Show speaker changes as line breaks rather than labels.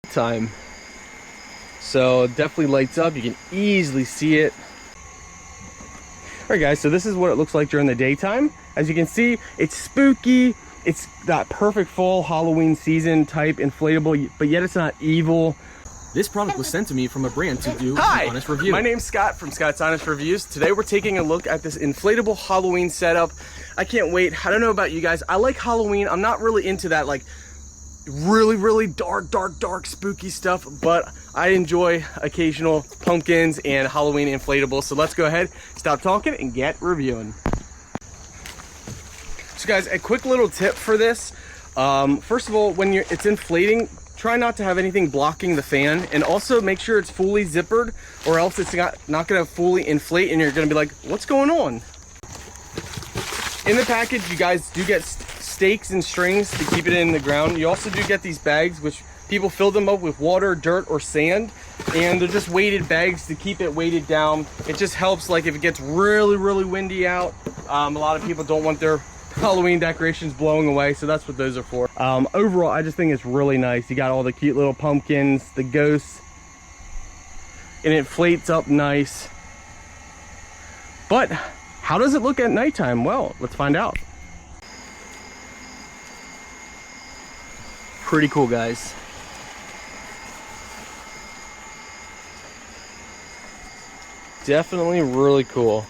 nighttime. So definitely lights up, you can easily see it. All right guys, so this is what it looks like during the daytime. As you can see, it's spooky. It's that perfect fall Halloween season type inflatable, but yet it's not evil.
This product was sent to me from a brand to do
Hi,
an honest review.
My name's Scott from Scott's Honest Reviews. Today we're taking a look at this inflatable Halloween setup. I can't wait. I don't know about you guys. I like Halloween. I'm not really into that like really dark spooky stuff, but I enjoy occasional pumpkins and Halloween inflatables. So let's go ahead, stop talking and get reviewing. So guys, a quick little tip for this. First of all, when it's inflating, try not to have anything blocking the fan, and also make sure it's fully zippered, or else it's not gonna fully inflate and you're gonna be like, what's going on? In the package, you guys do get stakes and strings to keep it in the ground. You also do get these bags, which people fill them up with water, dirt, or sand, and they're just weighted bags to keep it weighted down. It just helps, like if it gets really windy out, a lot of people don't want their Halloween decorations blowing away, so that's what those are for. Overall, I just think it's really nice. You got all the cute little pumpkins, the ghosts, and it inflates up nice. But how does it look at nighttime? Well, let's find out. Pretty cool, guys. Definitely really cool.